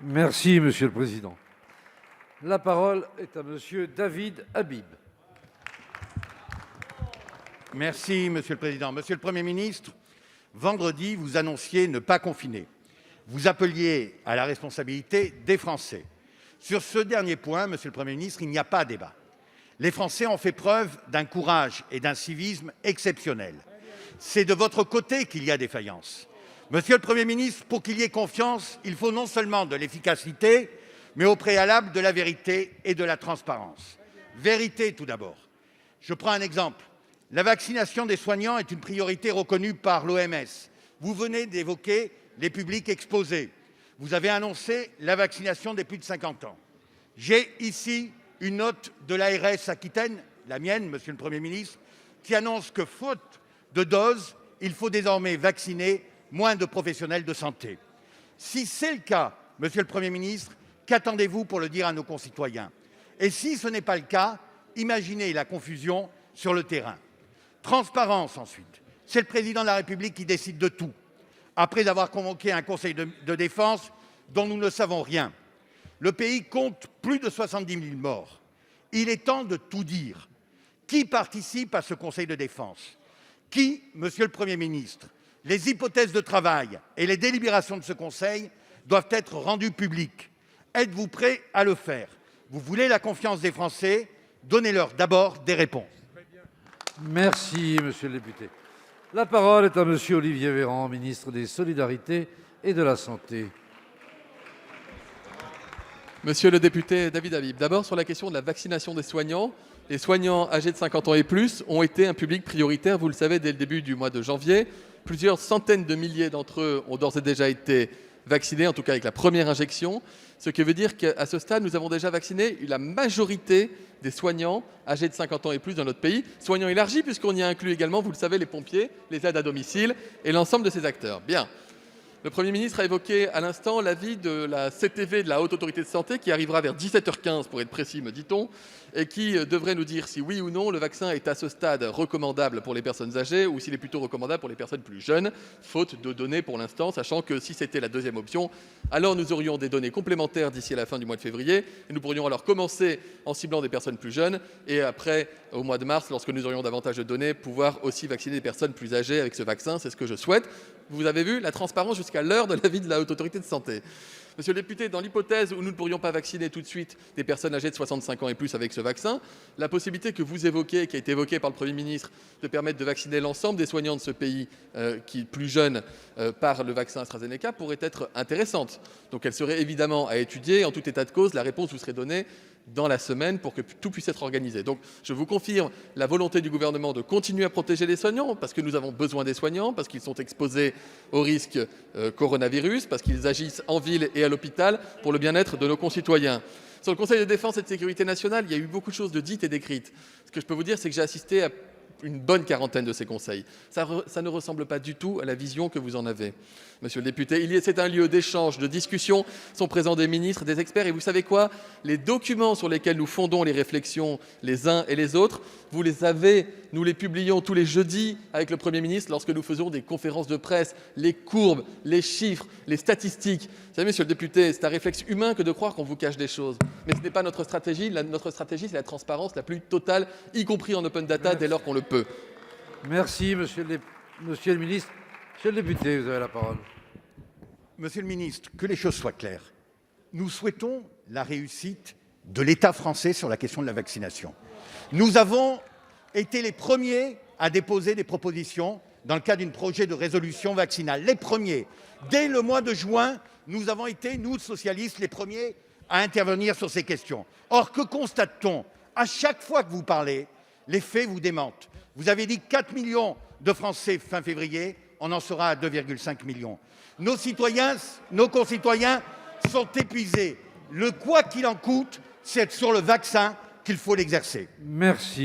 Merci, Monsieur le Président. La parole est à Monsieur David Habib. Merci, Monsieur le Président. Monsieur le Premier ministre, vendredi, vous annonciez ne pas confiner. Vous appeliez à la responsabilité des Français. Sur ce dernier point, Monsieur le Premier ministre, il n'y a pas débat. Les Français ont fait preuve d'un courage et d'un civisme exceptionnels. C'est de votre côté qu'il y a défaillance. Monsieur le Premier ministre, pour qu'il y ait confiance, il faut non seulement de l'efficacité, mais au préalable de la vérité et de la transparence. Vérité tout d'abord. Je prends un exemple. La vaccination des soignants est une priorité reconnue par l'OMS. Vous venez d'évoquer les publics exposés. Vous avez annoncé la vaccination des plus de 50 ans. J'ai ici une note de l'ARS Aquitaine, la mienne, Monsieur le Premier ministre, qui annonce que, faute de doses, il faut désormais vacciner moins de professionnels de santé. Si c'est le cas, Monsieur le Premier ministre, qu'attendez-vous pour le dire à nos concitoyens? Et si ce n'est pas le cas, imaginez la confusion sur le terrain. Transparence ensuite. C'est le Président de la République qui décide de tout, après avoir convoqué un Conseil de défense dont nous ne savons rien. Le pays compte plus de 70 000 morts. Il est temps de tout dire. Qui participe à ce Conseil de défense? Qui, Monsieur le Premier ministre? Les hypothèses de travail et les délibérations de ce Conseil doivent être rendues publiques. Êtes-vous prêt à le faire? Vous voulez la confiance des Français? Donnez-leur d'abord des réponses. Merci, Monsieur le député. La parole est à Monsieur Olivier Véran, ministre des Solidarités et de la Santé. Monsieur le député David Habib, d'abord sur la question de la vaccination des soignants. Les soignants âgés de 50 ans et plus ont été un public prioritaire, vous le savez, dès le début du mois de janvier. Plusieurs centaines de milliers d'entre eux ont d'ores et déjà été vaccinés, en tout cas avec la première injection, ce qui veut dire qu'à ce stade, nous avons déjà vacciné la majorité des soignants âgés de 50 ans et plus dans notre pays. Soignants élargis, puisqu'on y a inclus également, vous le savez, les pompiers, les aides à domicile et l'ensemble de ces acteurs. Bien. Le Premier ministre a évoqué à l'instant l'avis de la CTV, de la Haute Autorité de Santé, qui arrivera vers 17h15 pour être précis, me dit-on, et qui devrait nous dire si oui ou non le vaccin est à ce stade recommandable pour les personnes âgées ou s'il est plutôt recommandable pour les personnes plus jeunes, faute de données pour l'instant, sachant que si c'était la deuxième option, alors nous aurions des données complémentaires d'ici à la fin du mois de février, et nous pourrions alors commencer en ciblant des personnes plus jeunes, et après, au mois de mars, lorsque nous aurions davantage de données, pouvoir aussi vacciner des personnes plus âgées avec ce vaccin, c'est ce que je souhaite. Vous avez vu la transparence jusqu'à l'heure de l'avis de la Haute Autorité de Santé. Monsieur le député, dans l'hypothèse où nous ne pourrions pas vacciner tout de suite des personnes âgées de 65 ans et plus avec ce vaccin, la possibilité que vous évoquez, qui a été évoquée par le Premier ministre, de permettre de vacciner l'ensemble des soignants de ce pays qui est plus jeune par le vaccin AstraZeneca pourrait être intéressante. Donc elle serait évidemment à étudier. En tout état de cause, la réponse vous serait donnée dans la semaine pour que tout puisse être organisé. Donc je vous confirme la volonté du gouvernement de continuer à protéger les soignants, parce que nous avons besoin des soignants, parce qu'ils sont exposés au risque coronavirus, parce qu'ils agissent en ville et à l'hôpital pour le bien-être de nos concitoyens. Sur le Conseil de défense et de sécurité nationale, il y a eu beaucoup de choses de dites et d'écrites. Ce que je peux vous dire, c'est que j'ai assisté à une bonne quarantaine de ces conseils. Ça ne ressemble pas du tout à la vision que vous en avez, monsieur le député. C'est un lieu d'échange, de discussion, sont présents des ministres, des experts, et vous savez quoi? Les documents sur lesquels nous fondons les réflexions les uns et les autres, vous les avez, nous les publions tous les jeudis avec le Premier ministre lorsque nous faisons des conférences de presse, les courbes, les chiffres, les statistiques. Vous savez, monsieur le député, c'est un réflexe humain que de croire qu'on vous cache des choses. Mais ce n'est pas notre stratégie. Notre stratégie, c'est la transparence la plus totale, y compris en open data, dès lors qu'on le peut. Merci, monsieur le ministre. Monsieur le député, vous avez la parole. Monsieur le ministre, que les choses soient claires. Nous souhaitons la réussite de l'État français sur la question de la vaccination. Nous avons été les premiers à déposer des propositions dans le cadre d'un projet de résolution vaccinale. Les premiers. Dès le mois de juin, nous avons été, nous, socialistes, les premiers à intervenir sur ces questions. Or, que constate-t-on? À chaque fois que vous parlez, les faits vous démentent. Vous avez dit 4 millions de Français fin février, on en sera à 2,5 millions. Nos concitoyens sont épuisés. Le quoi qu'il en coûte, c'est sur le vaccin qu'il faut l'exercer. Merci.